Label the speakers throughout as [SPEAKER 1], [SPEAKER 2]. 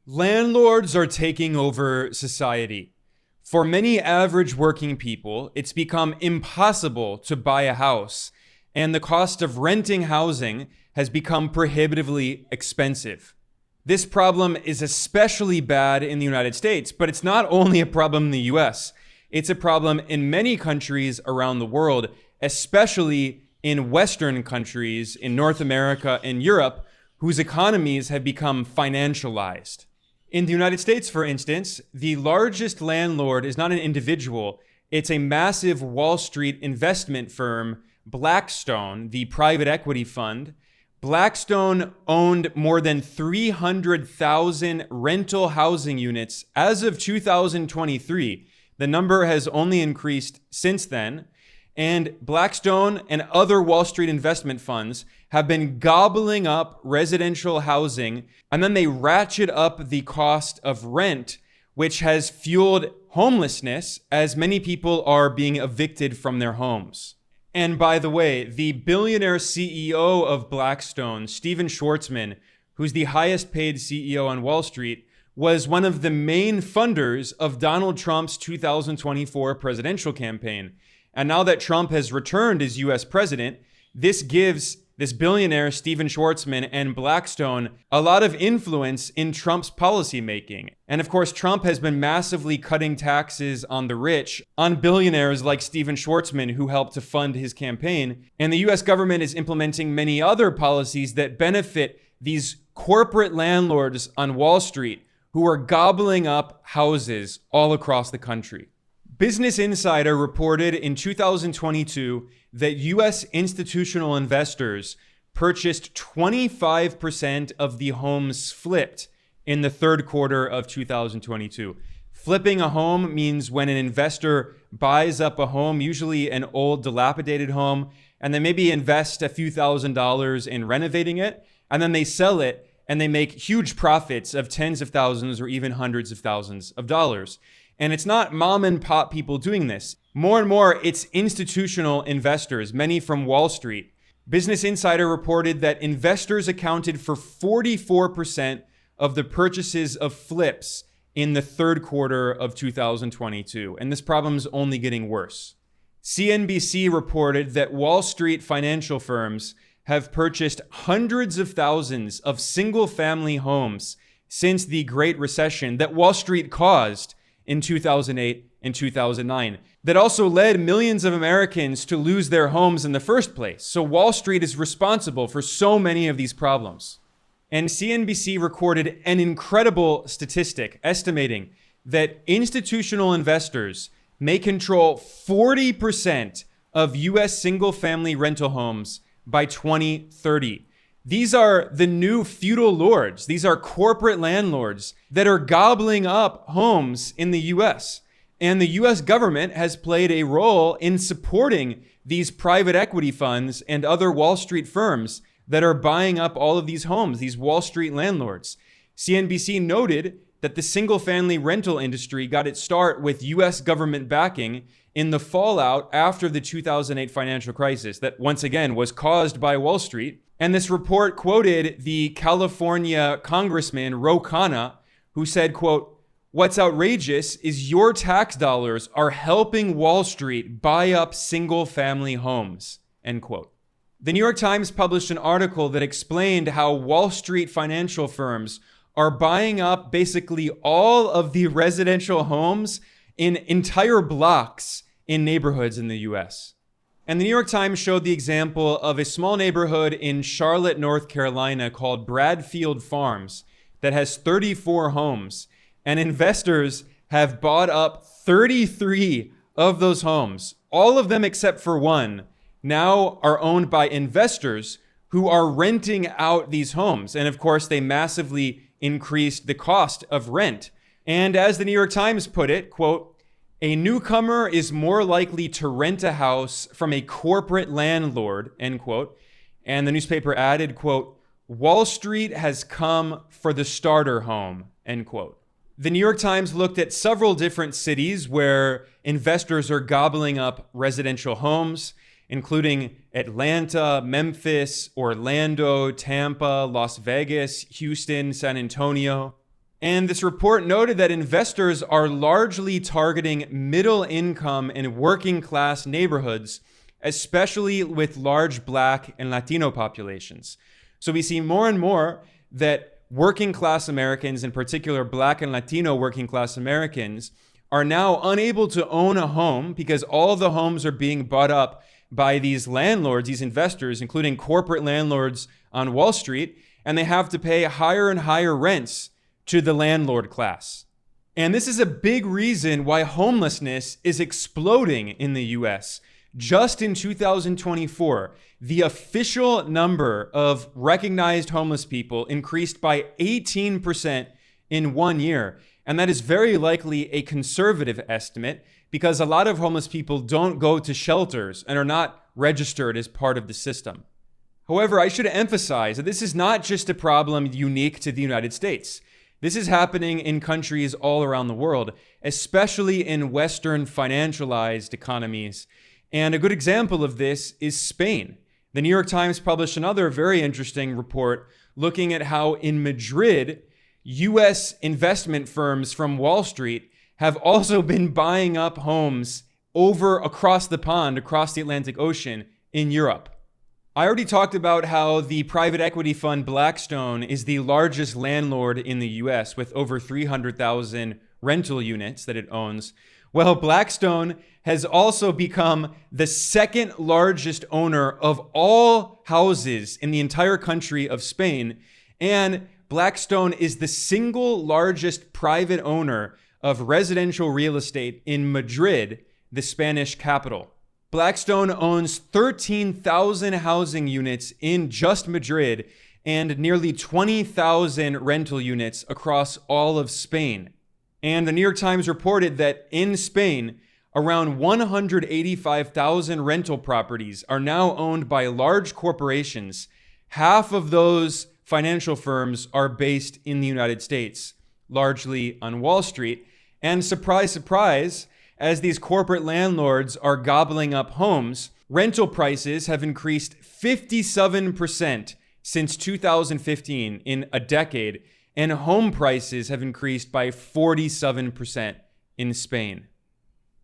[SPEAKER 1] Landlords are taking over society. For many average working people, it's become impossible to buy a house, and the cost of renting housing has become prohibitively expensive. This problem is especially bad in the United States, but it's not only a problem in the US. It's a problem in many countries around the world, especially in Western countries, in North America and Europe, whose economies have become financialized. In the United States, for instance, the largest landlord is not an individual. It's a massive Wall Street investment firm, Blackstone, the private equity fund. Blackstone owned more than 300,000 rental housing units as of 2023. The number has only increased since then. And Blackstone and other Wall Street investment funds have been gobbling up residential housing, and then they ratchet up the cost of rent, which has fueled homelessness as many people are being evicted from their homes. And by the way, the billionaire CEO of Blackstone, Stephen Schwarzman, who's the highest paid CEO on Wall Street, was one of the main funders of Donald Trump's 2024 presidential campaign. And now that Trump has returned as US president, this gives this billionaire, Stephen Schwarzman, and Blackstone a lot of influence in Trump's policymaking. And of course, Trump has been massively cutting taxes on the rich, on billionaires like Stephen Schwarzman, who helped to fund his campaign. And the US government is implementing many other policies that benefit these corporate landlords on Wall Street who are gobbling up houses all across the country. Business Insider reported in 2022 that US institutional investors purchased 25% of the homes flipped in the third quarter of 2022. Flipping a home means when an investor buys up a home, usually an old dilapidated home, and then maybe invest a few $1,000s in renovating it, and then they sell it and they make huge profits of tens of thousands or even hundreds of thousands of dollars. And it's not mom and pop people doing this. More and more, it's institutional investors, many from Wall Street. Business Insider reported that investors accounted for 44% of the purchases of flips in the third quarter of 2022. And this problem's only getting worse. CNBC reported that Wall Street financial firms have purchased hundreds of thousands of single-family homes since the Great Recession that Wall Street caused in 2008 and 2009, that also led millions of Americans to lose their homes in the first place. So Wall Street is responsible for so many of these problems. And CNBC recorded an incredible statistic estimating that institutional investors may control 40% of US single-family rental homes by 2030. These are the new feudal lords. These are corporate landlords that are gobbling up homes in the US. And the US government has played a role in supporting these private equity funds and other Wall Street firms that are buying up all of these homes, these Wall Street landlords. CNBC noted that the single-family rental industry got its start with US government backing in the fallout after the 2008 financial crisis that once again was caused by Wall Street. And this report quoted the California Congressman Ro Khanna, who said, quote, "What's outrageous is your tax dollars are helping Wall Street buy up single-family homes," end quote. The New York Times published an article that explained how Wall Street financial firms are buying up basically all of the residential homes in entire blocks in neighborhoods in the US. And the New York Times showed the example of a small neighborhood in Charlotte, North Carolina called Bradfield Farms that has 34 homes. And investors have bought up 33 of those homes. All of them except for one now are owned by investors who are renting out these homes. And of course, they massively increased the cost of rent. And as the New York Times put it, quote, "A newcomer is more likely to rent a house from a corporate landlord," end quote. And the newspaper added, quote, "Wall Street has come for the starter home," end quote. The New York Times looked at several different cities where investors are gobbling up residential homes, including Atlanta, Memphis, Orlando, Tampa, Las Vegas, Houston, San Antonio. And this report noted that investors are largely targeting middle income and working class neighborhoods, especially with large Black and Latino populations. So we see more and more that working class Americans, in particular Black and Latino working class Americans, are now unable to own a home because all the homes are being bought up by these landlords, these investors, including corporate landlords on Wall Street, and they have to pay higher and higher rents to the landlord class. And this is a big reason why homelessness is exploding in the US. Just in 2024, the official number of recognized homeless people increased by 18% in 1 year. And that is very likely a conservative estimate because a lot of homeless people don't go to shelters and are not registered as part of the system. However, I should emphasize that this is not just a problem unique to the United States. This is happening in countries all around the world, especially in Western financialized economies. And a good example of this is Spain. The New York Times published another very interesting report looking at how in Madrid, US investment firms from Wall Street have also been buying up homes across the pond, across the Atlantic Ocean in Europe. I already talked about how the private equity fund Blackstone is the largest landlord in the US with over 300,000 rental units that it owns. Well, Blackstone has also become the second largest owner of all houses in the entire country of Spain. And Blackstone is the single largest private owner of residential real estate in Madrid, the Spanish capital. Blackstone owns 13,000 housing units in just Madrid and nearly 20,000 rental units across all of Spain. And the New York Times reported that in Spain, around 185,000 rental properties are now owned by large corporations. Half of those financial firms are based in the United States, largely on Wall Street. And surprise, surprise, as these corporate landlords are gobbling up homes, rental prices have increased 57% since 2015 in a decade, and home prices have increased by 47% in Spain.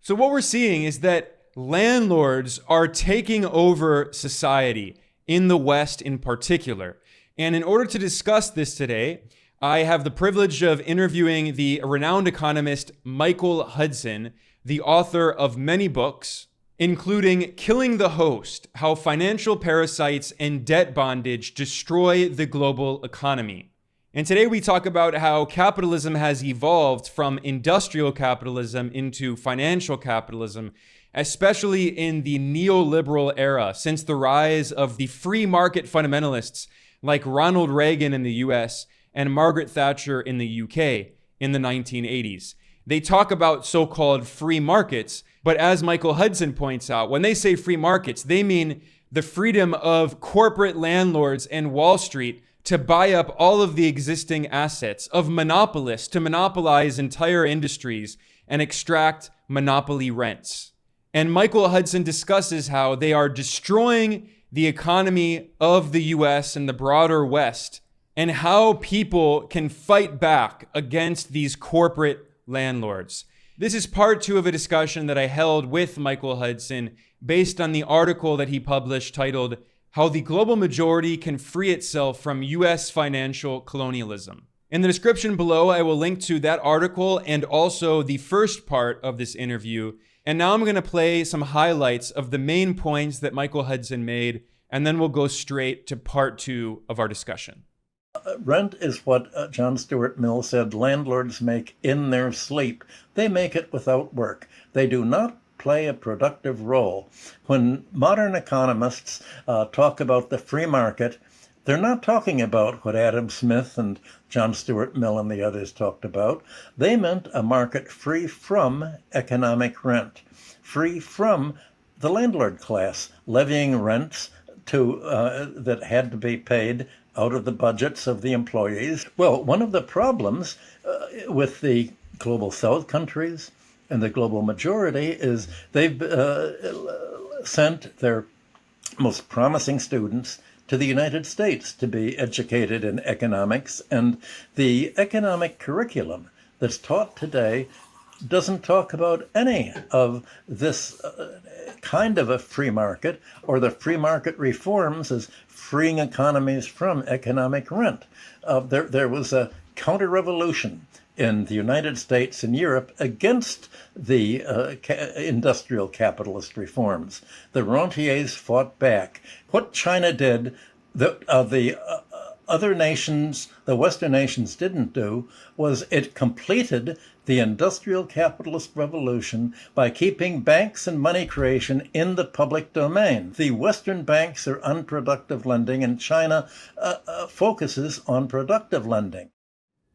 [SPEAKER 1] So what we're seeing is that landlords are taking over society in the West in particular. And in order to discuss this today, I have the privilege of interviewing the renowned economist Michael Hudson, the author of many books, including Killing the Host: How Financial Parasites and Debt Bondage Destroy the Global Economy. And today we talk about how capitalism has evolved from industrial capitalism into financial capitalism, especially in the neoliberal era, since the rise of the free market fundamentalists like Ronald Reagan in the US and Margaret Thatcher in the UK in the 1980s. They talk about so-called free markets, but as Michael Hudson points out, when they say free markets, they mean the freedom of corporate landlords and Wall Street to buy up all of the existing assets, of monopolists to monopolize entire industries and extract monopoly rents. And Michael Hudson discusses how they are destroying the economy of the US and the broader West, and how people can fight back against these corporate landlords. This is part 2 of a discussion that I held with Michael Hudson based on the article that he published titled How the Global Majority Can Free Itself from US Financial Colonialism. In the description below, I will link to that article and also the first part of this interview. And now I'm going to play some highlights of the main points that Michael Hudson made, and then we'll go straight to part 2 of our discussion.
[SPEAKER 2] Rent is what John Stuart Mill said landlords make in their sleep. They make it without work. They do not play a productive role. When modern economists talk about the free market, they're not talking about what Adam Smith and John Stuart Mill and the others talked about. They meant a market free from economic rent, free from the landlord class levying rents that had to be paid out of the budgets of the employees. Well, one of the problems with the global South countries and the global majority is they've sent their most promising students to the United States to be educated in economics, and the economic curriculum that's taught today doesn't talk about any of this kind of a free market or the free market reforms as freeing economies from economic rent. There was a counter-revolution in the United States and Europe against the industrial capitalist reforms. The rentiers fought back. What China did, the other nations, the Western nations didn't do, was it completed the industrial capitalist revolution by keeping banks and money creation in the public domain. The Western banks are unproductive lending, and China focuses on productive lending.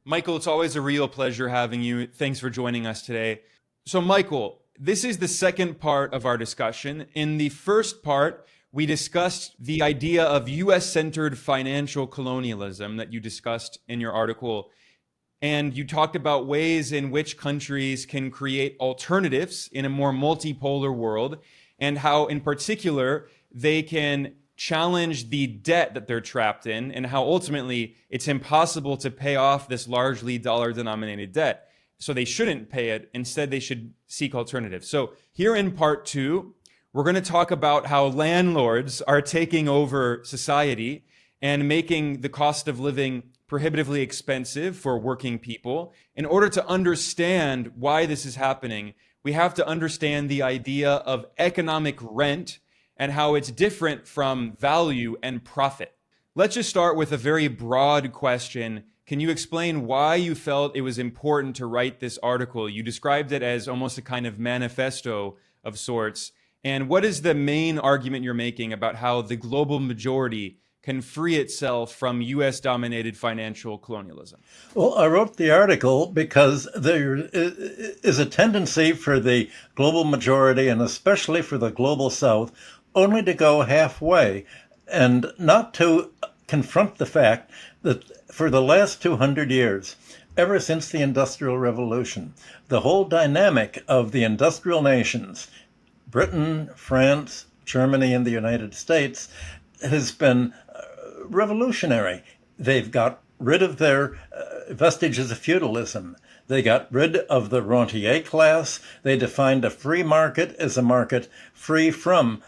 [SPEAKER 1] Michael, it's always a real pleasure having you. Thanks for joining us today. So, Michael, this is the second part of our discussion. In the first part, we discussed the idea of US-centered financial colonialism that you discussed in your article. And you talked about ways in which countries can create alternatives in a more multipolar world, and how, in particular, they can challenge the debt that they're trapped in, and how ultimately it's impossible to pay off this largely dollar-denominated debt. So they shouldn't pay it. Instead, they should seek alternatives. So here in part two, we're going to talk about how landlords are taking over society and making the cost of living prohibitively expensive for working people. In order to understand why this is happening, we have to understand the idea of economic rent and how it's different from value and profit. Let's just start with a very broad question. Can you explain why you felt it was important to write this article? You described it as almost a kind of manifesto of sorts. And what is the main argument you're making about how the global majority can free itself from US-dominated financial colonialism?
[SPEAKER 2] Well, I wrote the article because there is a tendency for the global majority, and especially for the global South, only to go halfway and not to confront the fact that for the last 200 years, ever since the Industrial Revolution, the whole dynamic of the industrial nations, Britain, France, Germany, and the United States, has been revolutionary. They've got rid of their vestiges of feudalism. They got rid of the rentier class. They defined a free market as a market free from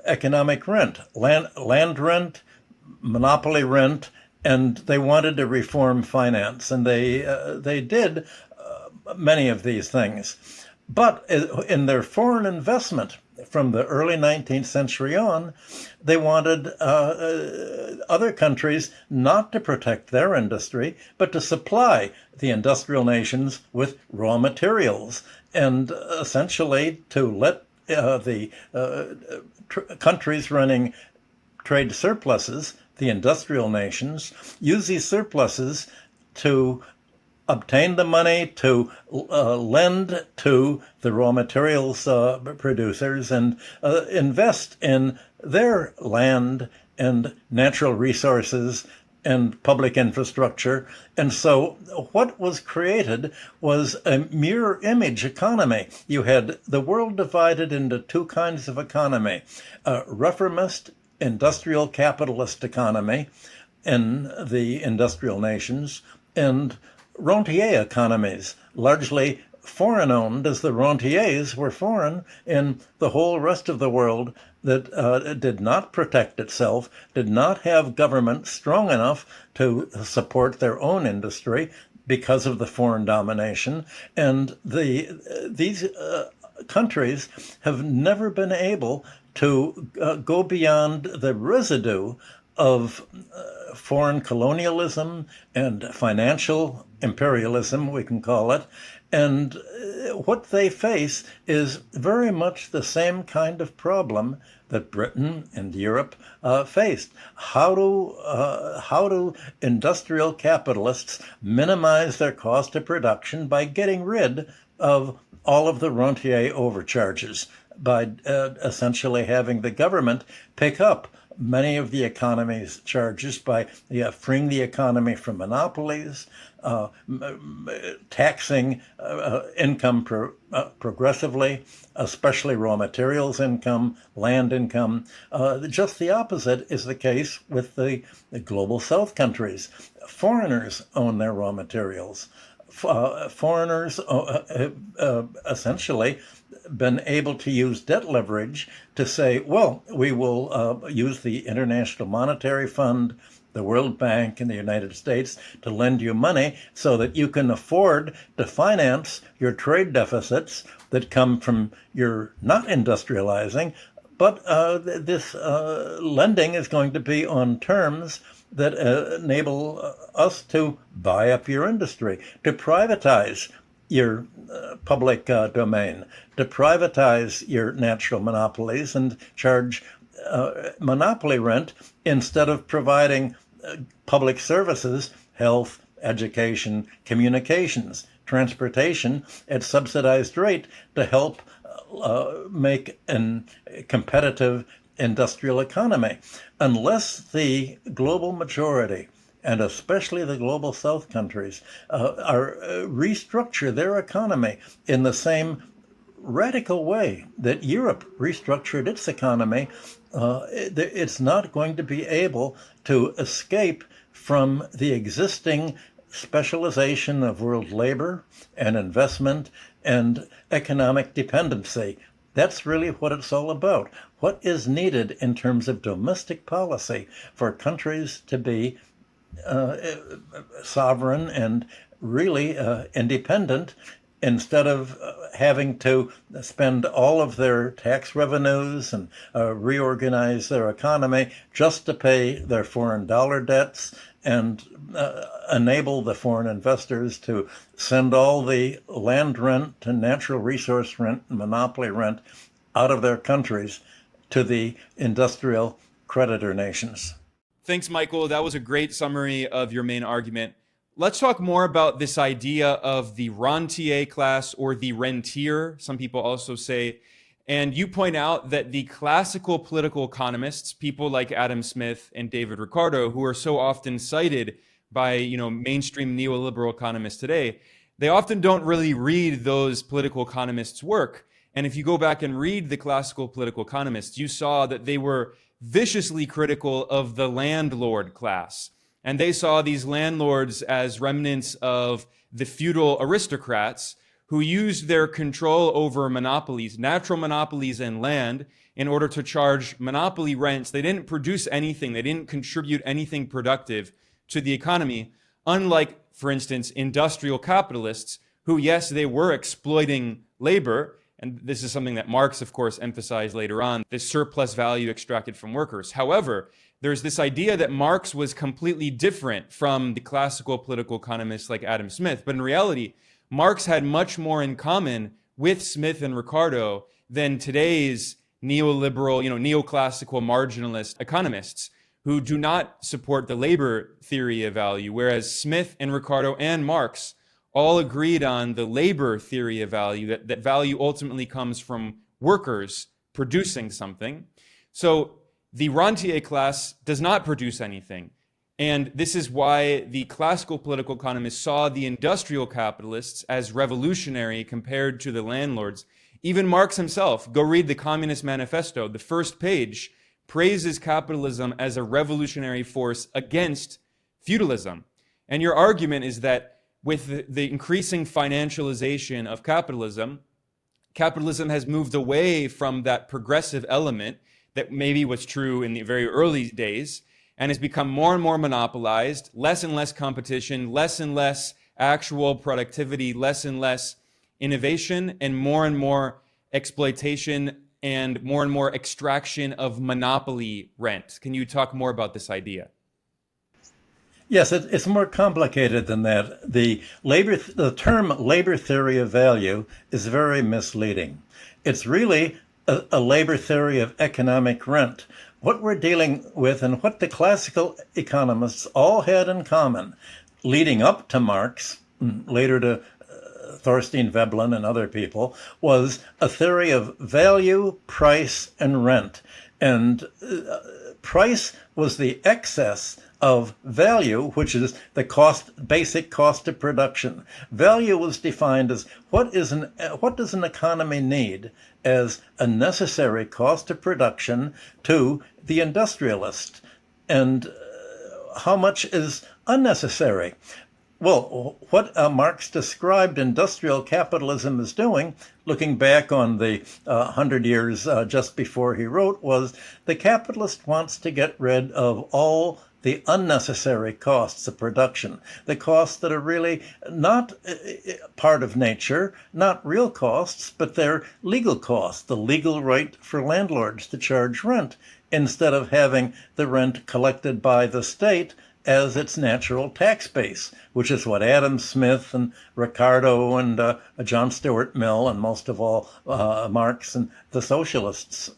[SPEAKER 2] economic rent, land rent, monopoly rent, and they wanted to reform finance, and they did many of these things. But in their foreign investment from the early 19th century on, they wanted other countries not to protect their industry, but to supply the industrial nations with raw materials, and essentially to let the countries running trade surpluses, the industrial nations, use these surpluses to obtain the money to lend to the raw materials producers and invest in their land and natural resources and public infrastructure. And so what was created was a mirror image economy. You had the world divided into two kinds of economy: a reformist industrial capitalist economy in the industrial nations, and rentier economies, largely foreign-owned, as the rentiers were foreign in the whole rest of the world that did not protect itself, did not have government strong enough to support their own industry because of the foreign domination. And these countries have never been able to go beyond the residue of foreign colonialism and financial imperialism, we can call it. And what they face is very much the same kind of problem that Britain and Europe faced. How do industrial capitalists minimize their cost of production by getting rid of all of the rentier overcharges, by essentially having the government pick up many of the economy's charges, by freeing the economy from monopolies, taxing income progressively, especially raw materials income, land income. Just the opposite is the case with the global South countries. Foreigners own their raw materials. Foreigners have essentially been able to use debt leverage to say, well, we will use the International Monetary Fund, the World Bank in the United States to lend you money so that you can afford to finance your trade deficits that come from your not industrializing. But this lending is going to be on terms that enable us to buy up your industry, to privatize your public domain, to privatize your natural monopolies and charge monopoly rent instead of providing public services, health, education, communications, transportation at subsidized rate to help make a competitive industrial economy. Unless the global majority, and especially the global South countries, restructure their economy in the same radical way that Europe restructured its economy, it's not going to be able to escape from the existing specialization of world labor and investment and economic dependency. That's really what it's all about. What is needed in terms of domestic policy for countries to be sovereign and really independent, instead of having to spend all of their tax revenues and reorganize their economy just to pay their foreign dollar debts and enable the foreign investors to send all the land rent and natural resource rent and monopoly rent out of their countries to the industrial creditor nations.
[SPEAKER 1] Thanks, Michael. That was a great summary of your main argument. Let's talk more about this idea of the rentier class, or the rentier, some people also say. And you point out that the classical political economists, people like Adam Smith and David Ricardo, who are so often cited by mainstream neoliberal economists today, they often don't really read those political economists' work. And if you go back and read the classical political economists, you saw that they were viciously critical of the landlord class. And they saw these landlords as remnants of the feudal aristocrats who used their control over monopolies, natural monopolies and land, in order to charge monopoly rents. They didn't produce anything. They didn't contribute anything productive to the economy, unlike, for instance, industrial capitalists who, yes, they were exploiting labor. And this is something that Marx, of course, emphasized later on, the surplus value extracted from workers. However, there's this idea that Marx was completely different from the classical political economists like Adam Smith. But in reality, Marx had much more in common with Smith and Ricardo than today's neoliberal, neoclassical marginalist economists who do not support the labor theory of value, whereas Smith and Ricardo and Marx all agreed on the labor theory of value, that value ultimately comes from workers producing something. So the rentier class does not produce anything. And this is why the classical political economists saw the industrial capitalists as revolutionary compared to the landlords. Even Marx himself, go read the Communist Manifesto, the first page praises capitalism as a revolutionary force against feudalism. And your argument is that with the increasing financialization of capitalism, capitalism has moved away from that progressive element that maybe was true in the very early days, and has become more and more monopolized, less and less competition, less and less actual productivity, less and less innovation, and more exploitation and more extraction of monopoly rent. Can you talk more about this idea?
[SPEAKER 2] Yes, it's more complicated than that. The term labor theory of value is very misleading. It's really a labor theory of economic rent. What we're dealing with, and what the classical economists all had in common, leading up to Marx, later to Thorstein Veblen and other people, was a theory of value, price, and rent. And price was the excess of value, which is the basic cost of production. Value was defined as what does an economy need as a necessary cost of production to the industrialist, and how much is unnecessary. Well, what Marx described industrial capitalism as doing, looking back on the 100 years just before he wrote, was the capitalist wants to get rid of all the unnecessary costs of production, the costs that are really not part of nature, not real costs, but they're legal costs, the legal right for landlords to charge rent, instead of having the rent collected by the state as its natural tax base, which is what Adam Smith and Ricardo and John Stuart Mill and most of all Marx and the socialists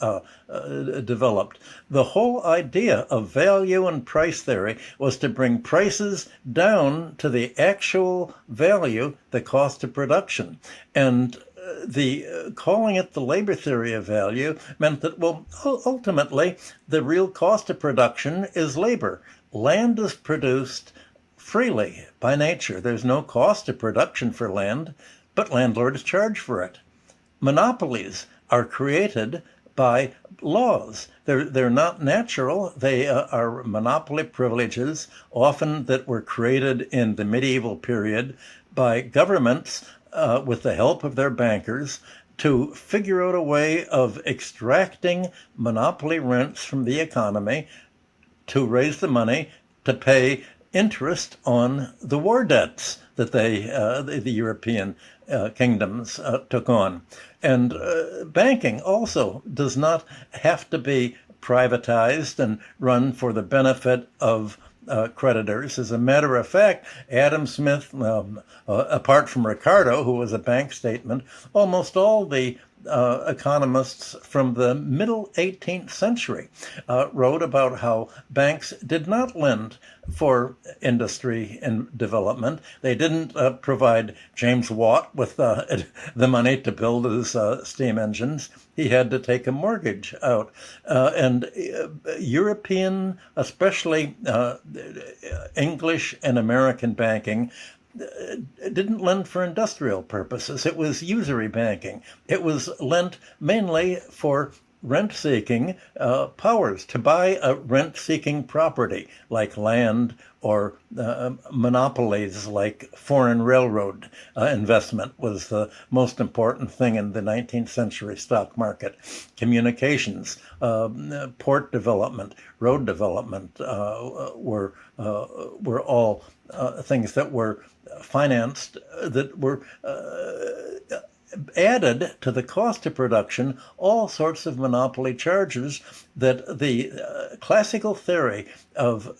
[SPEAKER 2] developed. The whole idea of value and price theory was to bring prices down to the actual value, the cost of production. And the calling it the labor theory of value meant that, well, ultimately, the real cost of production is labor. Land is produced freely by nature. There's no cost of production for land, but landlords charge for it. Monopolies are created by laws. They're not natural. They are monopoly privileges, often that were created in the medieval period by governments with the help of their bankers to figure out a way of extracting monopoly rents from the economy to raise the money to pay interest on the war debts that the European kingdoms took on. And banking also does not have to be privatized and run for the benefit of creditors. As a matter of fact, Adam Smith, apart from Ricardo, who was a bank statement, almost all the economists from the middle 18th century wrote about how banks did not lend for industry and development. They didn't provide James Watt with the money to build his steam engines. He had to take a mortgage out. And European, especially English and American banking, didn't lend for industrial purposes. It was usury banking. It was lent mainly for rent-seeking powers, to buy a rent-seeking property like land or monopolies like foreign railroad investment was the most important thing in the 19th century stock market. Communications, port development, road development were all things that were financed, that were added to the cost of production all sorts of monopoly charges that the classical theory of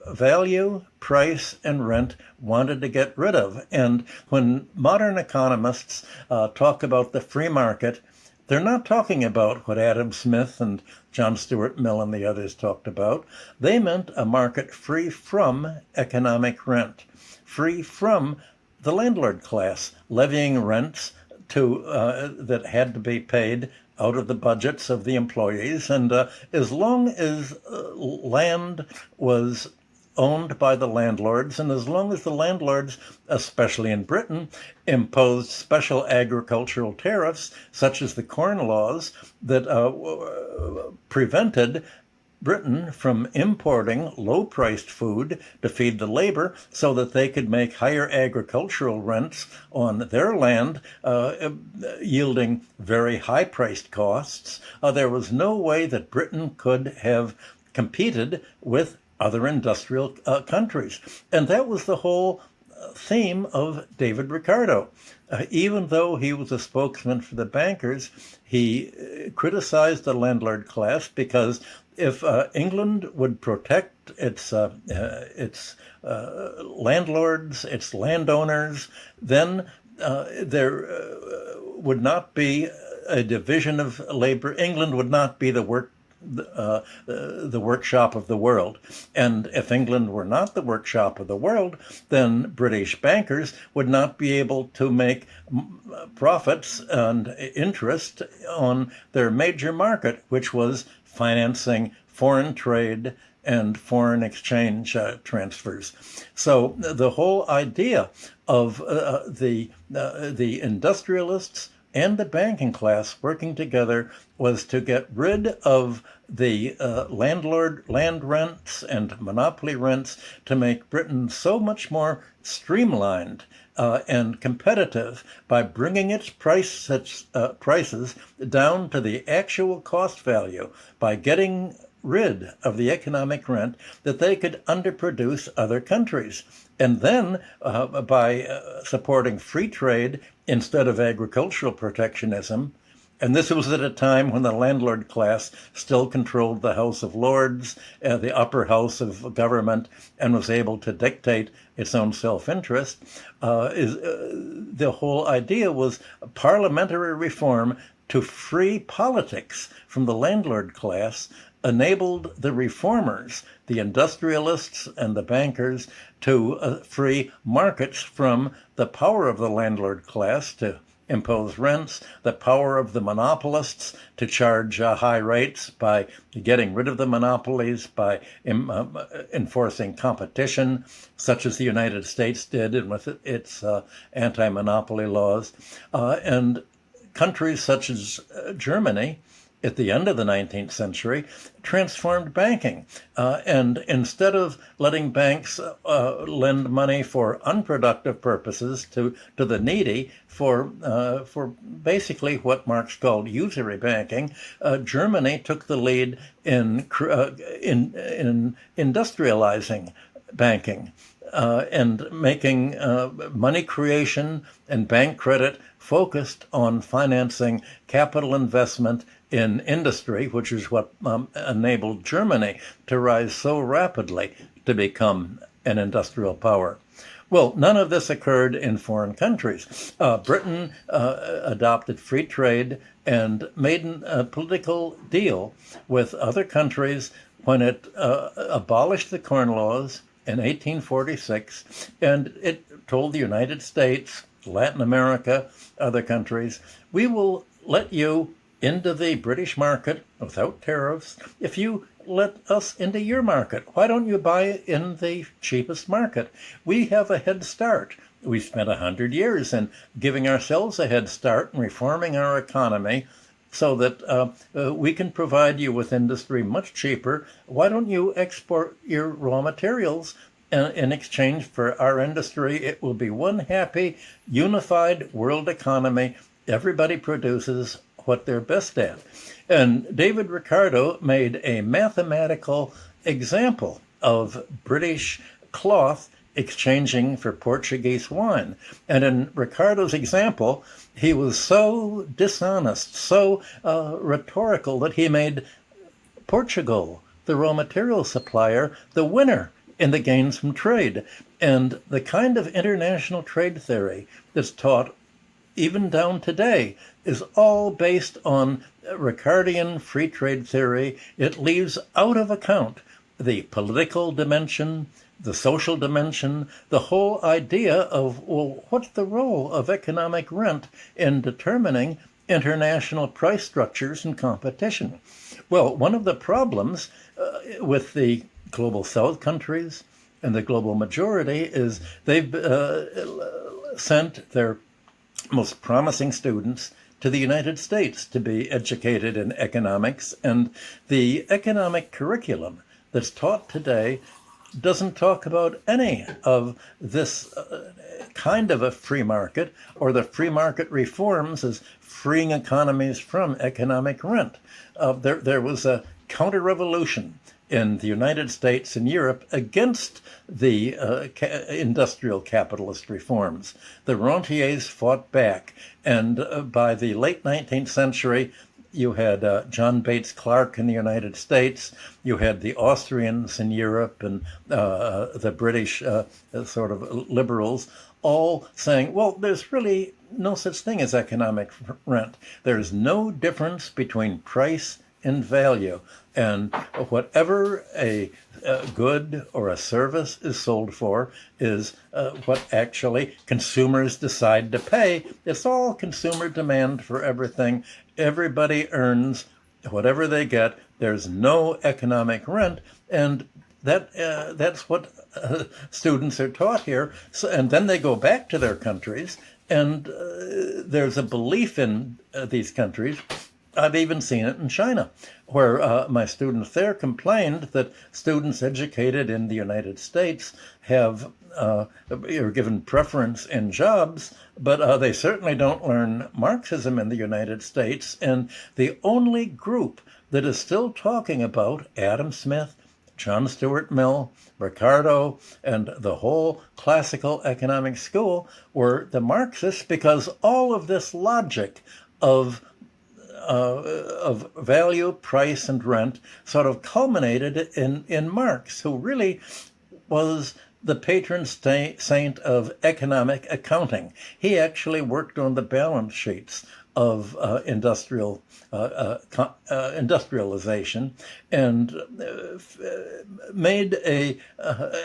[SPEAKER 2] value, price, and rent wanted to get rid of. And when modern economists talk about the free market, they're not talking about what Adam Smith and John Stuart Mill and the others talked about. They meant a market free from economic rent, free from the landlord class levying rents that had to be paid out of the budgets of the employees. And as long as land was owned by the landlords, and as long as the landlords, especially in Britain, imposed special agricultural tariffs, such as the Corn Laws, that prevented Britain from importing low-priced food to feed the labor so that they could make higher agricultural rents on their land, yielding very high-priced costs. There was no way that Britain could have competed with other industrial countries. And that was the whole theme of David Ricardo. Even though he was a spokesman for the bankers, he criticized the landlord class because if England would protect its landlords, its landowners, then there would not be a division of labor. England would not be the workshop of the world. And if England were not the workshop of the world, then British bankers would not be able to make profits and interest on their major market, which was financing foreign trade and foreign exchange transfers. So the whole idea of the industrialists and the banking class working together was to get rid of the landlord land rents and monopoly rents, to make Britain so much more streamlined and competitive by bringing its prices down to the actual cost value, by getting rid of the economic rent, that they could underproduce other countries. And then by supporting free trade instead of agricultural protectionism. And this was at a time when the landlord class still controlled the House of Lords, the upper house of government, and was able to dictate its own self-interest. The whole idea was parliamentary reform to free politics from the landlord class, enabled the reformers, the industrialists and the bankers, to free markets from the power of the landlord class to impose rents, the power of the monopolists to charge high rates by getting rid of the monopolies, by enforcing competition, such as the United States did and with its anti-monopoly laws. And countries such as Germany, at the end of the 19th century, transformed banking. And instead of letting banks lend money for unproductive purposes to the needy, for basically what Marx called usury banking, Germany took the lead in industrializing banking and making money creation and bank credit focused on financing capital investment in industry, which is what enabled Germany to rise so rapidly to become an industrial power. Well, none of this occurred in foreign countries. Britain adopted free trade and made a political deal with other countries when it abolished the Corn Laws in 1846, and it told the United States, Latin America, other countries, we will let you into the British market without tariffs if you let us into your market. Why don't you buy in the cheapest market? We have a head start. We spent 100 years in giving ourselves a head start and reforming our economy so that we can provide you with industry much cheaper. Why don't you export your raw materials in exchange for our industry? It will be one happy, unified world economy. Everybody produces what they're best at. And David Ricardo made a mathematical example of British cloth exchanging for Portuguese wine. And in Ricardo's example, he was so dishonest, so rhetorical, that he made Portugal, the raw material supplier, the winner in the gains from trade. And the kind of international trade theory that's taught even down today is all based on Ricardian free trade theory. It leaves out of account the political dimension, the social dimension, the whole idea of, well, what's the role of economic rent in determining international price structures and competition? Well, one of the problems with the global South countries and the global majority is they've sent their most promising students to the United States to be educated in economics, and the economic curriculum that's taught today doesn't talk about any of this kind of a free market or the free market reforms as freeing economies from economic rent. There was a counter-revolution in the United States and Europe against the industrial capitalist reforms. The rentiers fought back, and by the late 19th century, you had John Bates Clark in the United States, you had the Austrians in Europe, and the British sort of liberals, all saying, well, there's really no such thing as economic rent. There's no difference between price and value. And whatever a good or a service is sold for is what actually consumers decide to pay. It's all consumer demand for everything. Everybody earns whatever they get, there's no economic rent, and that's what students are taught here. So, and then they go back to their countries, and there's a belief in these countries. I've even seen it in China, where my students there complained that students educated in the United States are given preference in jobs, but they certainly don't learn Marxism in the United States. And the only group that is still talking about Adam Smith, John Stuart Mill, Ricardo, and the whole classical economic school were the Marxists, because all of this logic of value, price, and rent sort of culminated in Marx, who really was the patron saint of economic accounting. He actually worked on the balance sheets of industrialization and made a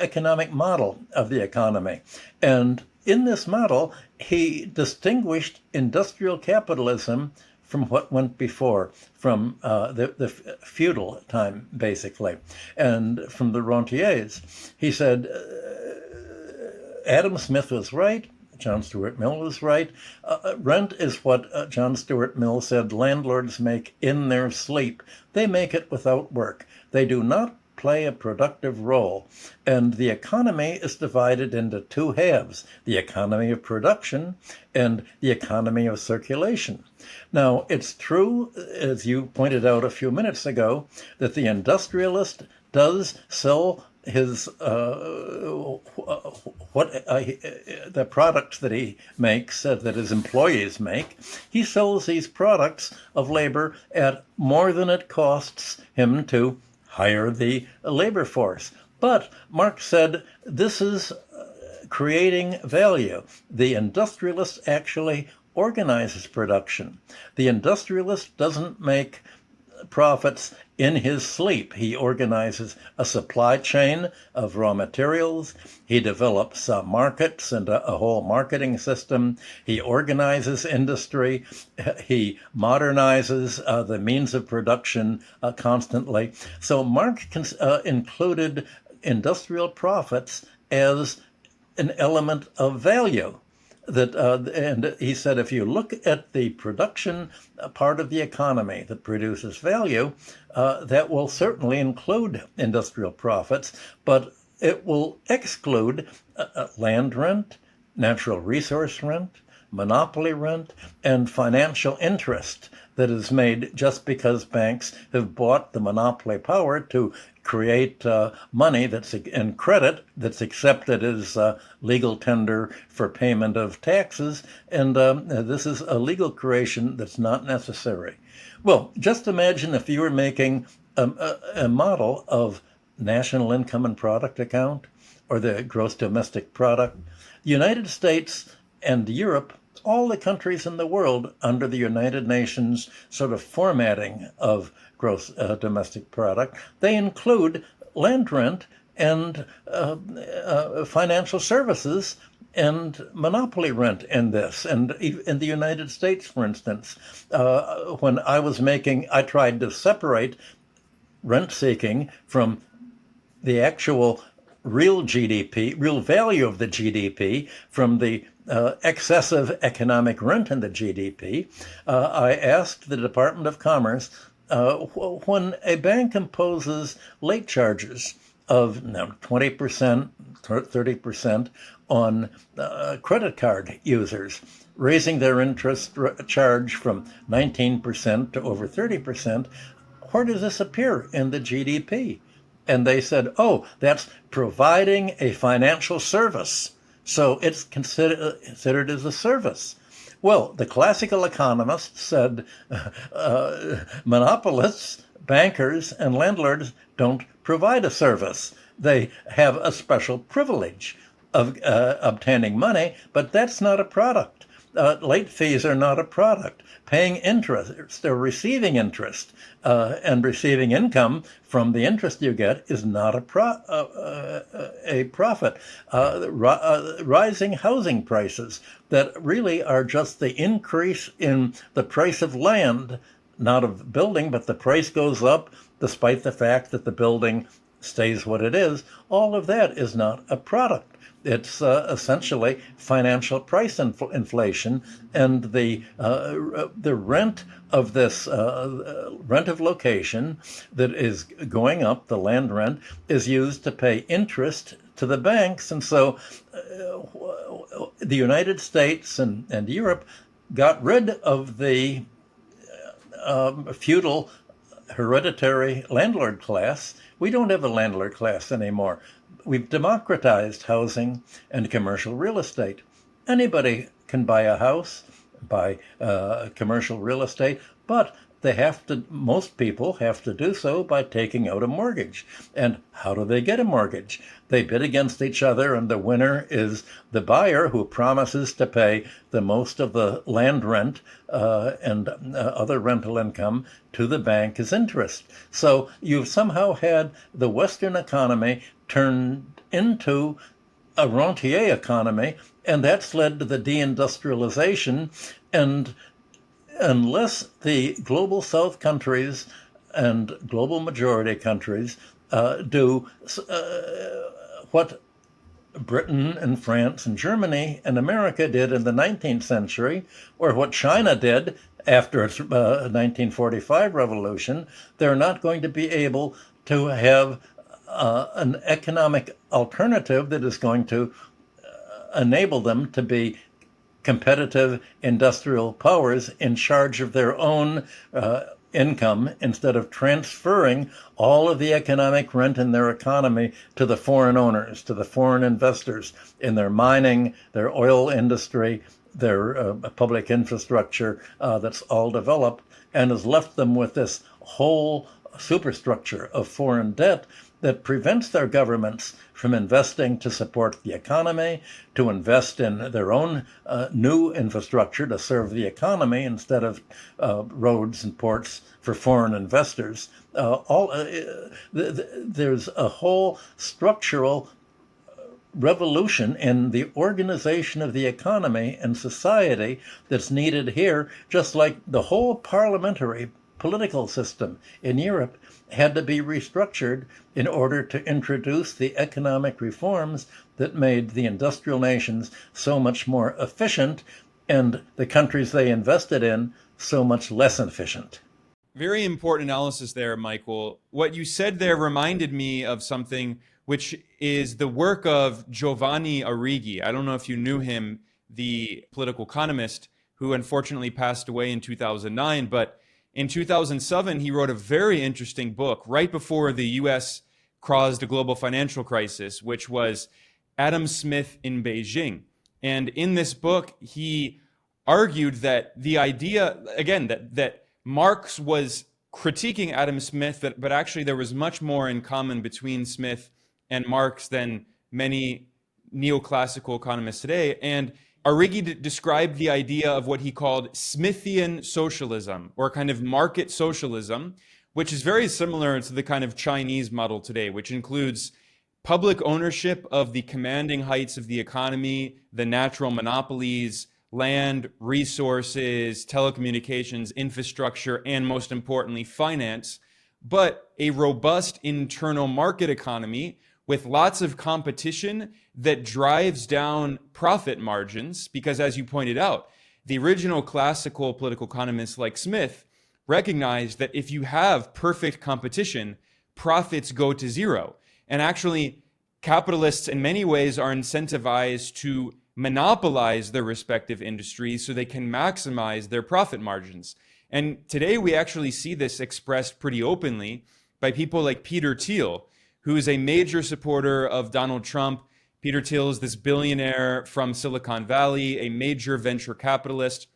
[SPEAKER 2] economic model of the economy. And in this model, he distinguished industrial capitalism from what went before, from the feudal time, basically, and from the rentiers. He said, Adam Smith was right, John Stuart Mill was right. Rent is what John Stuart Mill said landlords make in their sleep. They make it without work. They do not play a productive role. And the economy is divided into two halves, the economy of production and the economy of circulation. Now, it's true, as you pointed out a few minutes ago, that the industrialist does sell his the products that he makes, that his employees make. He sells these products of labor at more than it costs him to hire the labor force. But Marx said this is creating value. The industrialist actually organizes production. The industrialist doesn't make profits in his sleep. He organizes a supply chain of raw materials. He develops markets and a whole marketing system. He organizes industry. He modernizes the means of production constantly. So Marx included industrial profits as an element of value. And he said, if you look at the production part of the economy that produces value, that will certainly include industrial profits, but it will exclude land rent, natural resource rent, monopoly rent, and financial interest that is made just because banks have bought the monopoly power to create money that's in credit that's accepted as legal tender for payment of taxes, and this is a legal creation that's not necessary. Well, just imagine if you were making a model of national income and product account or the gross domestic product. The United States and Europe, all the countries in the world under the United Nations sort of formatting of gross domestic product, they include land rent and financial services and monopoly rent in this. And in the United States, for instance, when I tried to separate rent seeking from the actual real GDP, real value of the GDP, from the excessive economic rent in the GDP. I asked the Department of Commerce, when a bank imposes late charges of 20%, 30% on credit card users, raising their interest charge from 19% to over 30%, where does this appear in the GDP? And they said, oh, that's providing a financial service. So it's considered as a service. Well, the classical economists said monopolists, bankers, and landlords don't provide a service. They have a special privilege of obtaining money, but that's not a product. Late fees are not a product. Paying interest or receiving interest and receiving income from the interest you get is not a profit. Rising housing prices that really are just the increase in the price of land not of building, but the price goes up despite the fact that the building stays what it is. All of that is not a product. It's essentially financial price inflation, and the rent of this rent of location that is going up, the land rent, is used to pay interest to the banks, and so the United States and Europe got rid of the feudal hereditary landlord class. We don't have a landlord class anymore. We've democratized housing and commercial real estate. Anybody can buy a house, buy commercial real estate, but most people have to do so by taking out a mortgage. And how do they get a mortgage? They bid against each other, and the winner is the buyer, who promises to pay the most of the land rent and other rental income to the bank as interest. So you've somehow had the Western economy turned into a rentier economy, and that's led to the deindustrialization. And unless the global South countries and global majority countries do what Britain and France and Germany and America did in the 19th century, or what China did after its 1945 revolution, they're not going to be able to have an economic alternative that is going to enable them to be competitive industrial powers in charge of their own income, instead of transferring all of the economic rent in their economy to the foreign owners, to the foreign investors in their mining, their oil industry, their public infrastructure that's all developed, and has left them with this whole superstructure of foreign debt that prevents their governments from investing to support the economy, to invest in their own new infrastructure to serve the economy instead of roads and ports for foreign investors. There's a whole structural revolution in the organization of the economy and society that's needed here, just like the whole parliamentary political system in Europe had to be restructured in order to introduce the economic reforms that made the industrial nations so much more efficient and the countries they invested in so much less efficient.
[SPEAKER 1] Very important analysis there, Michael. What you said there reminded me of something which is the work of Giovanni Arrighi. I don't know if you knew him, the political economist who unfortunately passed away in 2009, but in 2007, he wrote a very interesting book right before the US caused a global financial crisis, which was Adam Smith in Beijing. And in this book, he argued that the idea, again, that Marx was critiquing Adam Smith, but actually there was much more in common between Smith and Marx than many neoclassical economists today. And Arrighi described the idea of what he called Smithian socialism, or kind of market socialism, which is very similar to the kind of Chinese model today, which includes public ownership of the commanding heights of the economy, the natural monopolies, land, resources, telecommunications, infrastructure, and most importantly, finance, but a robust internal market economy with lots of competition that drives down profit margins, because as you pointed out, the original classical political economists like Smith recognized that if you have perfect competition, profits go to zero. And actually, capitalists in many ways are incentivized to monopolize their respective industries so they can maximize their profit margins. And today we actually see this expressed pretty openly by people like Peter Thiel, who is a major supporter of Donald Trump. Peter Thiel is this billionaire from Silicon Valley, a major venture capitalist,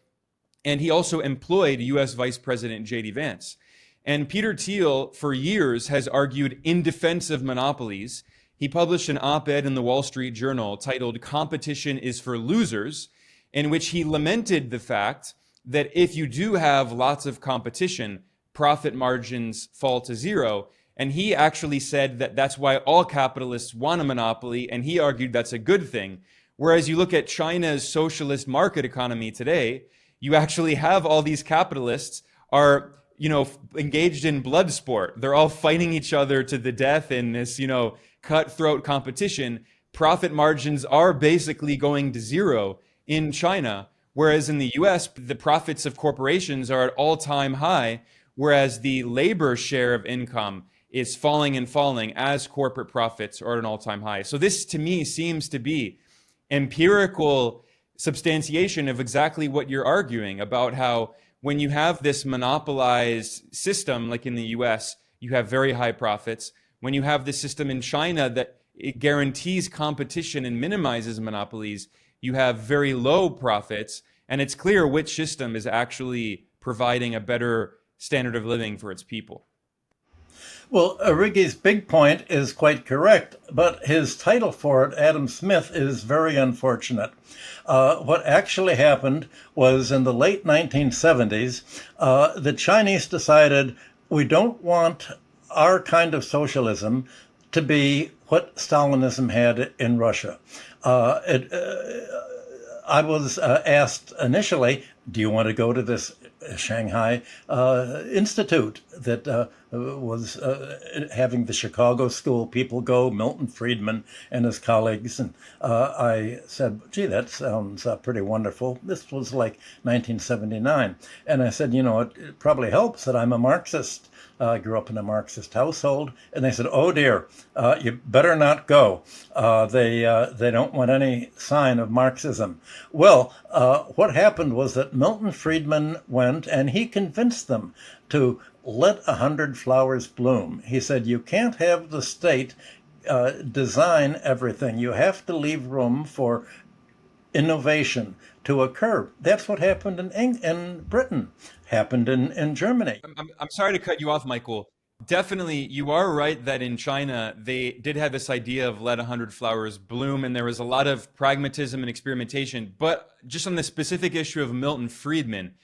[SPEAKER 1] and he also employed US Vice President J.D. Vance. And Peter Thiel, for years, has argued in defense of monopolies. He published an op-ed in the Wall Street Journal titled "Competition is for Losers," in which he lamented the fact that if you do have lots of competition, profit margins fall to zero. And he actually said that that's why all capitalists want a monopoly, and he argued that's a good thing. Whereas you look at China's socialist market economy today, you actually have all these capitalists are engaged in blood sport. They're all fighting each other to the death in this, cutthroat competition. Profit margins are basically going to zero in China, whereas in the US, the profits of corporations are at all-time high, whereas the labor share of income is falling and falling as corporate profits are at an all-time high. So this, to me, seems to be empirical substantiation of exactly what you're arguing about, how when you have this monopolized system, like in the US, you have very high profits. When you have this system in China that it guarantees competition and minimizes monopolies, you have very low profits. And it's clear which system is actually providing a better standard of living for its people.
[SPEAKER 2] Well, Origi's big point is quite correct, but his title for it, Adam Smith, is very unfortunate. What actually happened was in the late 1970s, the Chinese decided we don't want our kind of socialism to be what Stalinism had in Russia. I was asked initially, do you want to go to this Shanghai Institute that was having the Chicago School people go, Milton Friedman and his colleagues? And I said, gee, that sounds pretty wonderful. This was like 1979. And I said, it probably helps that I'm a Marxist. I grew up in a Marxist household. And they said, oh dear, you better not go. They don't want any sign of Marxism. Well, what happened was that Milton Friedman went and he convinced them to let 100 flowers bloom. He said, you can't have the state design everything. You have to leave room for innovation to occur. That's what happened in Britain, happened in Germany.
[SPEAKER 1] I'm sorry to cut you off, Michael. Definitely, you are right that in China, they did have this idea of let 100 flowers bloom, and there was a lot of pragmatism and experimentation. But just on the specific issue of Milton Friedman,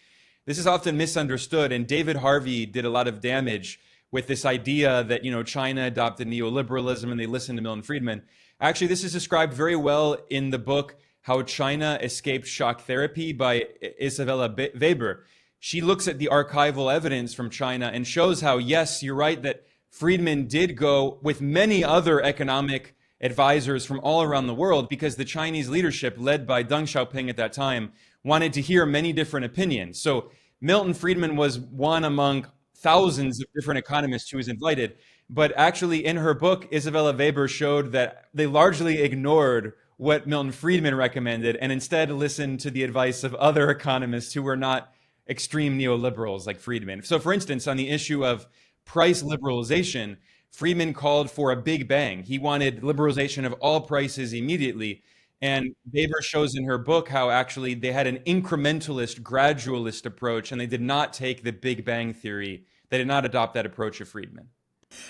[SPEAKER 1] this is often misunderstood, and David Harvey did a lot of damage with this idea that, China adopted neoliberalism and they listened to Milton Friedman. Actually, this is described very well in the book How China Escaped Shock Therapy by Isabella Weber. She looks at the archival evidence from China and shows how, yes, you're right that Friedman did go with many other economic advisors from all around the world, because the Chinese leadership, led by Deng Xiaoping at that time, wanted to hear many different opinions. So Milton Friedman was one among thousands of different economists who was invited. But actually, in her book, Isabella Weber showed that they largely ignored what Milton Friedman recommended and instead listened to the advice of other economists who were not extreme neoliberals like Friedman. So, for instance, on the issue of price liberalization, Friedman called for a big bang. He wanted liberalization of all prices immediately. And Weber shows in her book how actually they had an incrementalist, gradualist approach, and they did not take the Big Bang theory. They did not adopt that approach of Friedman.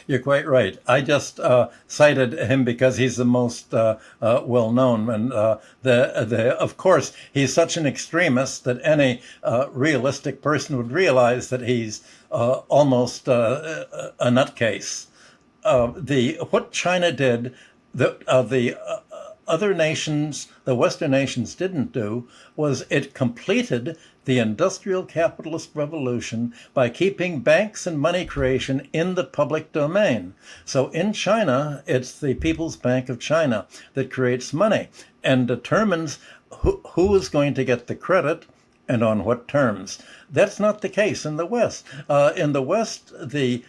[SPEAKER 2] You're quite right. I just cited him because he's the most well-known, and of course he's such an extremist that any realistic person would realize that he's almost a nutcase. What China did, the other nations, the Western nations didn't do, was it completed the industrial capitalist revolution by keeping banks and money creation in the public domain. So in China, it's the People's Bank of China that creates money and determines who is going to get the credit and on what terms. That's not the case in the West. In the West, it's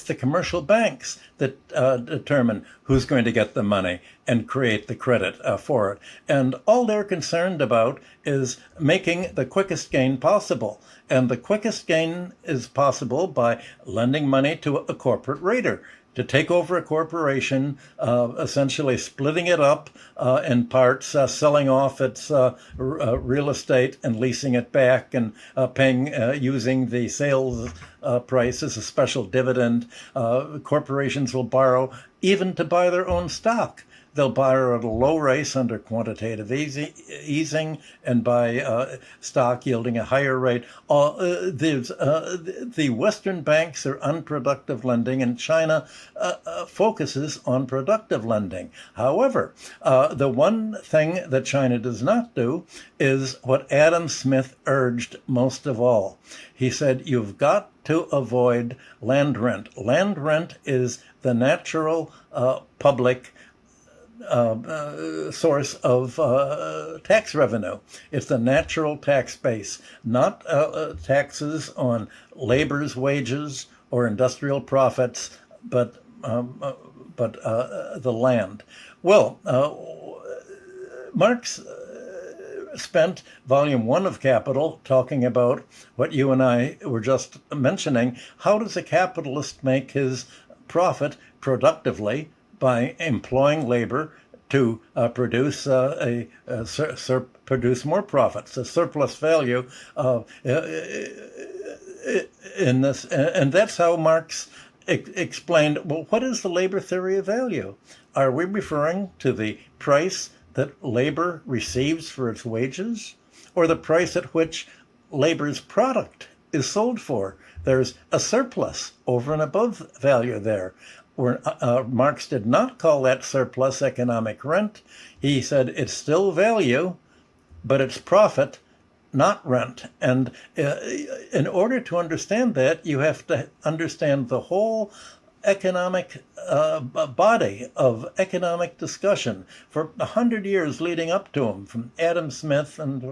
[SPEAKER 2] the commercial banks that determine who's going to get the money and create the credit for it. And all they're concerned about is making the quickest gain possible. And the quickest gain is possible by lending money to a corporate raider to take over a corporation, essentially splitting it up in parts, selling off its real estate and leasing it back, and paying using the sales price as a special dividend. Corporations will borrow even to buy their own stock. they'll borrow at a low rate under quantitative easing and buy stock yielding a higher rate. The Western banks are unproductive lending, and China focuses on productive lending. However, the one thing that China does not do is what Adam Smith urged most of all. He said, you've got to avoid land rent. Land rent is the natural public source of tax revenue. It's the natural tax base, not taxes on labor's wages or industrial profits, but the land. Well, Marx spent volume 1 of Capital talking about what you and I were just mentioning. How does a capitalist make his profit productively? By employing labor to produce produce more profits, a surplus value in this, and that's how Marx explained. Well, what is the labor theory of value? Are we referring to the price that labor receives for its wages, or the price at which labor's product is sold for? There's a surplus over and above value there. Marx did not call that surplus economic rent. He said it's still value, but it's profit, not rent. And in order to understand that, you have to understand the whole economic body of economic discussion for 100 years leading up to him, from Adam Smith and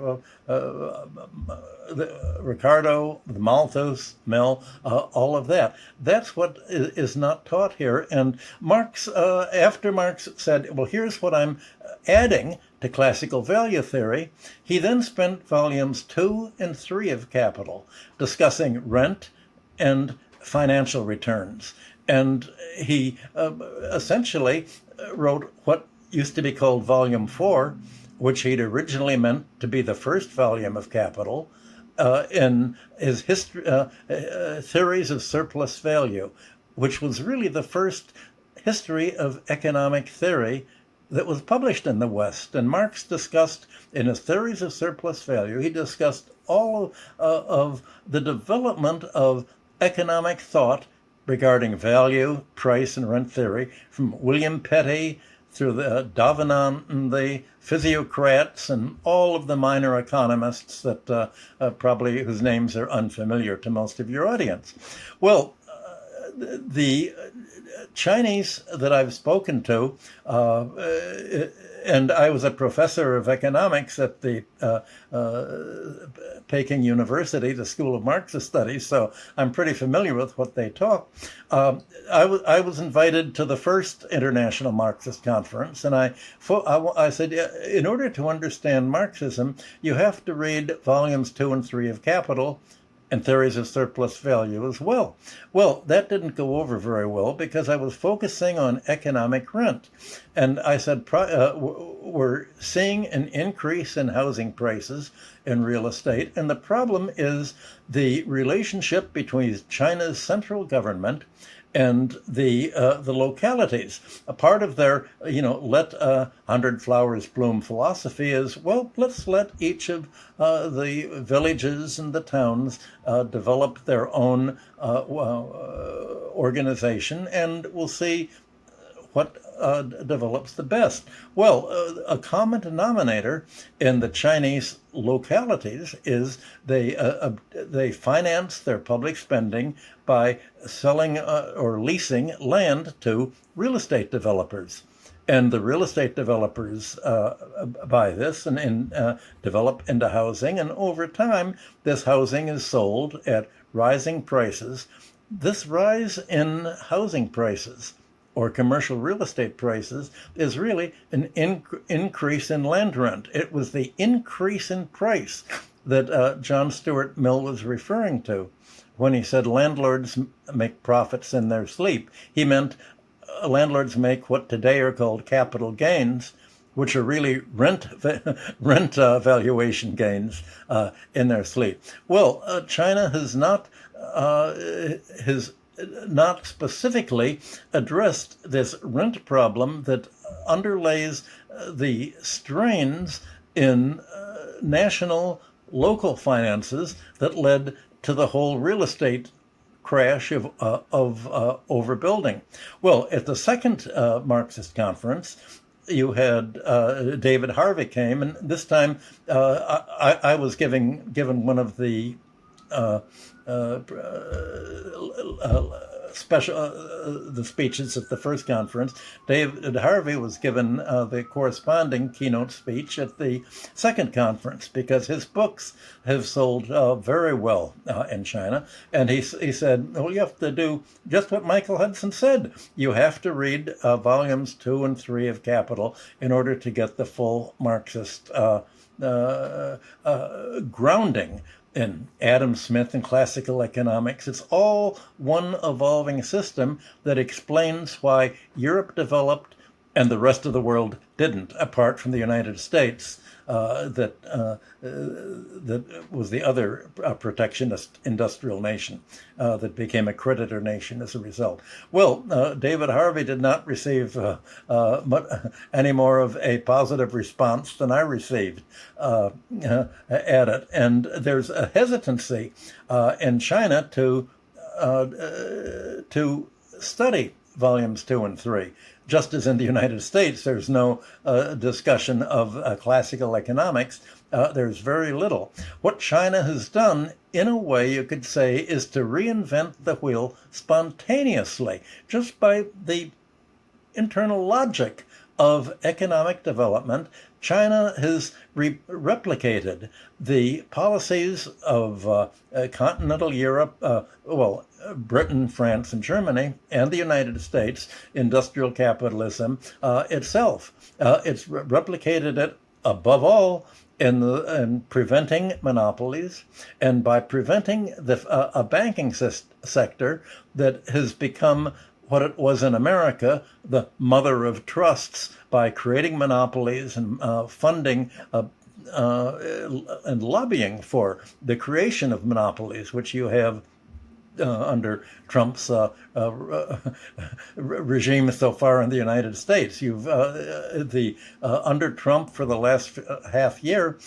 [SPEAKER 2] Ricardo, the Malthus, Mill, all of that. That's what is not taught here. And Marx, after Marx said, well, here's what I'm adding to classical value theory, he then spent volumes 2 and 3 of Capital discussing rent and financial returns. And he essentially wrote what used to be called Volume 4, which he'd originally meant to be the first volume of Capital, in his Theories of Surplus Value, which was really the first history of economic theory that was published in the West. And Marx discussed, in his Theories of Surplus Value, he discussed all of the development of economic thought regarding value, price, and rent theory, from William Petty through the Davenant and the physiocrats and all of the minor economists that probably whose names are unfamiliar to most of your audience. Well, the Chinese that I've spoken to, and I was a professor of economics at the Peking University, the School of Marxist Studies, so I'm pretty familiar with what they talk. I was invited to the first International Marxist Conference, and I said, in order to understand Marxism, you have to read volumes 2 and 3 of Capital, and Theories of Surplus Value as well. Well, that didn't go over very well because I was focusing on economic rent. And I said, we're seeing an increase in housing prices in real estate. And the problem is the relationship between China's central government and the localities. A part of their, let 100 flowers bloom philosophy is, well, let's let each of the villages and the towns develop their own organization, and we'll see what develops the best. Well, a common denominator in the Chinese localities is they finance their public spending by selling or leasing land to real estate developers. And the real estate developers buy this and develop into housing. And over time, this housing is sold at rising prices. This rise in housing prices or commercial real estate prices is really an increase in land rent. It was the increase in price that John Stuart Mill was referring to when he said landlords make profits in their sleep. He meant landlords make what today are called capital gains, which are really rent valuation gains in their sleep. Well, China has not specifically addressed this rent problem that underlays the strains in national local finances that led to the whole real estate crash of overbuilding. Well, at the second Marxist conference, you had David Harvey came, and this time I was given one of the the speeches at the first conference. David Harvey was given the corresponding keynote speech at the second conference because his books have sold very well in China. And he said, well, you have to do just what Michael Hudson said. You have to read volumes 2 and 3 of Capital in order to get the full Marxist grounding in Adam Smith and classical economics. It's all one evolving system that explains why Europe developed and the rest of the world didn't, apart from the United States, that was the other protectionist industrial nation that became a creditor nation as a result. Well, David Harvey did not receive any more of a positive response than I received at it. And there's a hesitancy in China to study volumes 2 and 3. Just as in the United States, there's no discussion of classical economics. There's very little. What China has done, in a way, you could say, is to reinvent the wheel spontaneously, just by the internal logic of economic development. China has replicated the policies of continental Europe, Britain, France, and Germany, and the United States, industrial capitalism itself. It's replicated it above all in preventing monopolies, and by preventing a banking sector that has become what it was in America, the mother of trusts, by creating monopolies and funding and lobbying for the creation of monopolies, which you have under Trump's regime so far in the United States. You've under Trump for the last half year,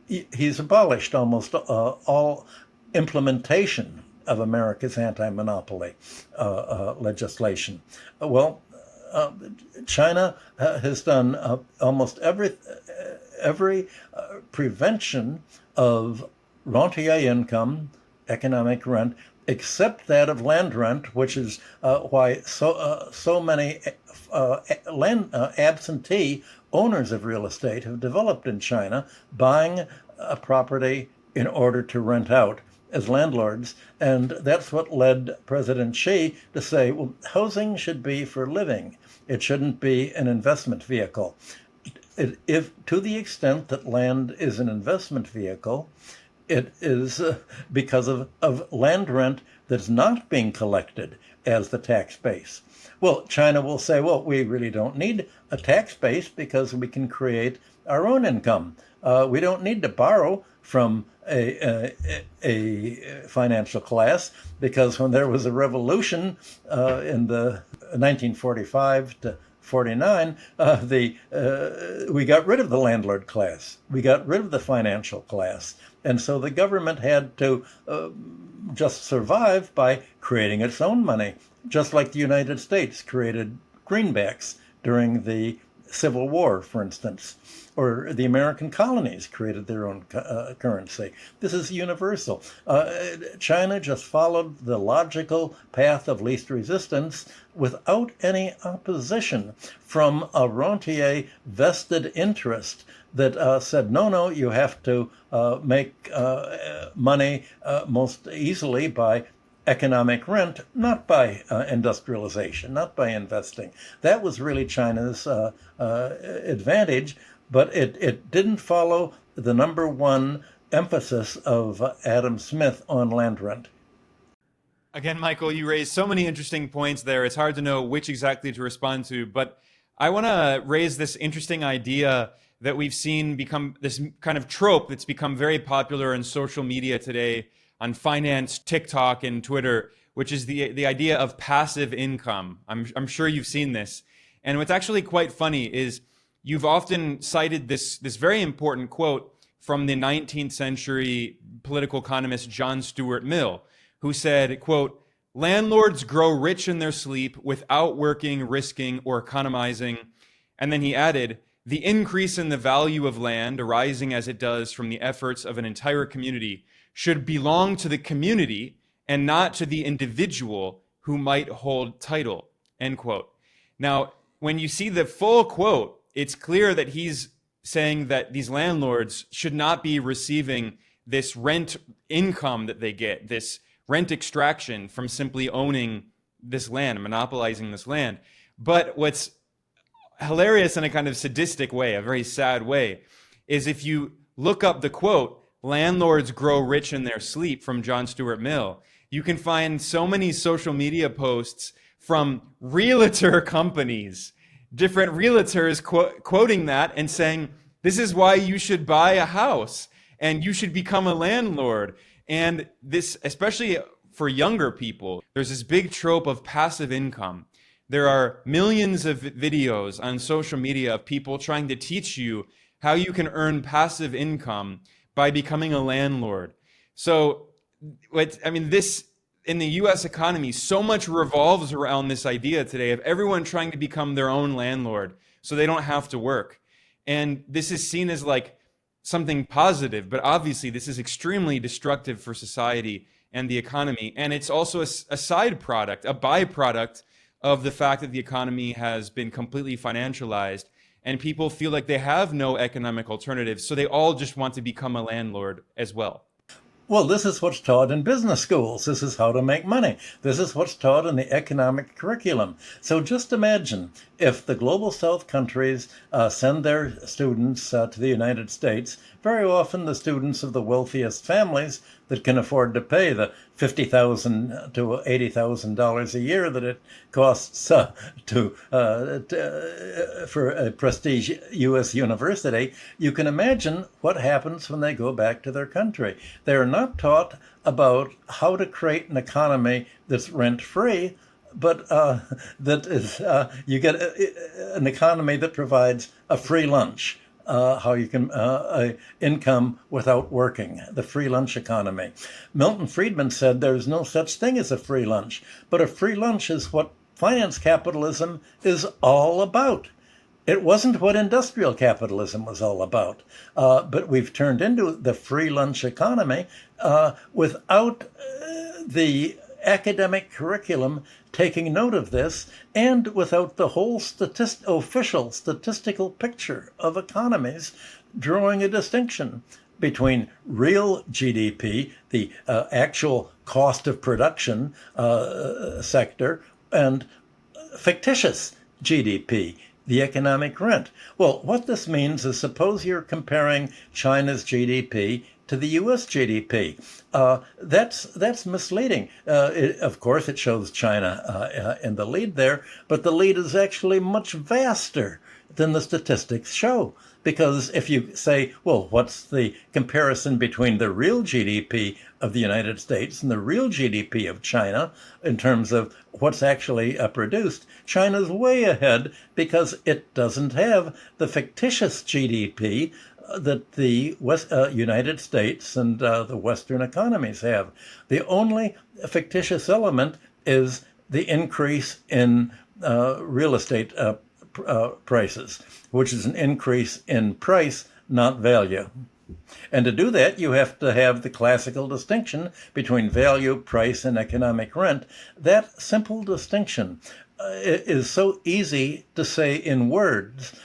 [SPEAKER 2] he's abolished almost all implementation of America's anti-monopoly legislation. Well, China has done almost every prevention of rentier income, economic rent, except that of land rent, which is why so many absentee owners of real estate have developed in China, buying a property in order to rent out as landlords. And that's what led President Xi to say, well, housing should be for living. It shouldn't be an investment vehicle. If to the extent that land is an investment vehicle, it is because of land rent that's not being collected as the tax base. Well, China will say, well, we really don't need a tax base because we can create our own income. We don't need to borrow from a financial class, because when there was a revolution in the 1945 to 49, we got rid of the landlord class. We got rid of the financial class. And so the government had to just survive by creating its own money, just like the United States created greenbacks during the Civil War, for instance, or the American colonies created their own currency. This is universal. China just followed the logical path of least resistance without any opposition from a rentier vested interest that said, no, you have to make money most easily by economic rent, not by industrialization, not by investing. That was really China's advantage, but it didn't follow the number one emphasis of Adam Smith on land rent.
[SPEAKER 1] Again, Michael, you raised so many interesting points there. It's hard to know which exactly to respond to, but I want to raise this interesting idea that we've seen become this kind of trope that's become very popular in social media today, on finance, TikTok, and Twitter, which is the idea of passive income. I'm sure you've seen this. And what's actually quite funny is you've often cited this very important quote from the 19th century political economist John Stuart Mill, who said, quote, "Landlords grow rich in their sleep without working, risking, or economizing." And then he added, "The increase in the value of land arising as it does from the efforts of an entire community should belong to the community and not to the individual who might hold title," end quote. Now, when you see the full quote, it's clear that he's saying that these landlords should not be receiving this rent income that they get, this rent extraction from simply owning this land, monopolizing this land. But what's hilarious in a kind of sadistic way, a very sad way, is if you look up the quote, "Landlords grow rich in their sleep," from John Stuart Mill, you can find so many social media posts from realtor companies, different realtors quoting that and saying, "This is why you should buy a house and you should become a landlord." And this, especially for younger people, there's this big trope of passive income. There are millions of videos on social media of people trying to teach you how you can earn passive income by becoming a landlord. So, this in the US economy, so much revolves around this idea today of everyone trying to become their own landlord so they don't have to work. And this is seen as like something positive, but obviously this is extremely destructive for society and the economy. And it's also a side product, a byproduct of the fact that the economy has been completely financialized and people feel like they have no economic alternatives. So they all just want to become a landlord as well.
[SPEAKER 2] Well, this is what's taught in business schools. This is how to make money. This is what's taught in the economic curriculum. So just imagine if the global South countries send their students to the United States, very often the students of the wealthiest families that can afford to pay the $50,000 to $80,000 a year that it costs for a prestige U.S. university, you can imagine what happens when they go back to their country. They're not taught about how to create an economy that's rent-free, but that is you get an economy that provides a free lunch. How you can income without working, the free lunch economy. Milton Friedman said there's no such thing as a free lunch, but a free lunch is what finance capitalism is all about. It wasn't what industrial capitalism was all about, but we've turned into the free lunch economy without the academic curriculum taking note of this, and without the whole official statistical picture of economies drawing a distinction between real GDP, the actual cost of production sector, and fictitious GDP, the economic rent. Well, what this means is, suppose you're comparing China's GDP to the U.S. GDP. That's misleading. Of course, it shows China in the lead there, but the lead is actually much vaster than the statistics show. Because if you say, well, what's the comparison between the real GDP of the United States and the real GDP of China in terms of what's actually produced, China's way ahead because it doesn't have the fictitious GDP that the United States and the Western economies have. The only fictitious element is the increase in real estate prices, which is an increase in price, not value. And to do that, you have to have the classical distinction between value, price, and economic rent. That simple distinction is so easy to say in words,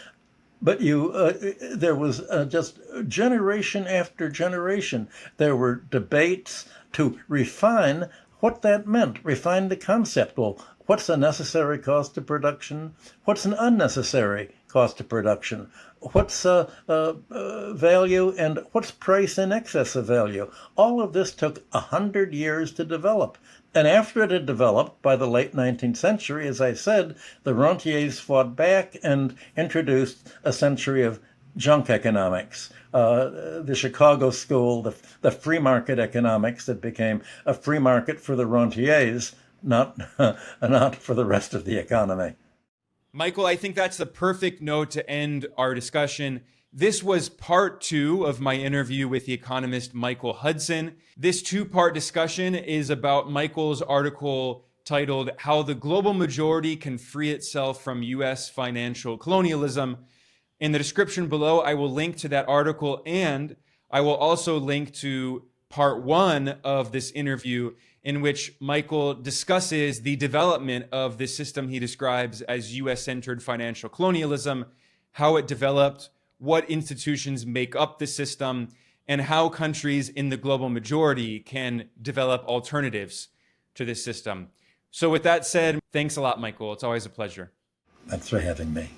[SPEAKER 2] but there was just generation after generation, there were debates to refine what that meant, refine the concept. Well, what's a necessary cost of production? What's an unnecessary cost of production? What's value and what's price in excess of value? All of this took 100 years to develop. And after it had developed, by the late 19th century, as I said, the rentiers fought back and introduced a century of junk economics. The Chicago school, the free market economics that became a free market for the rentiers, not for the rest of the economy.
[SPEAKER 1] Michael, I think that's the perfect note to end our discussion. This was part 2 of my interview with the economist Michael Hudson. This 2-part discussion is about Michael's article titled How the Global Majority Can Free Itself from U.S. Financial Colonialism. In the description below, I will link to that article, and I will also link to part 1 of this interview, in which Michael discusses the development of this system he describes as U.S.-centered financial colonialism, how it developed, what institutions make up the system, and how countries in the global majority can develop alternatives to this system. So with that said, thanks a lot, Michael. It's always a pleasure.
[SPEAKER 2] Thanks for having me.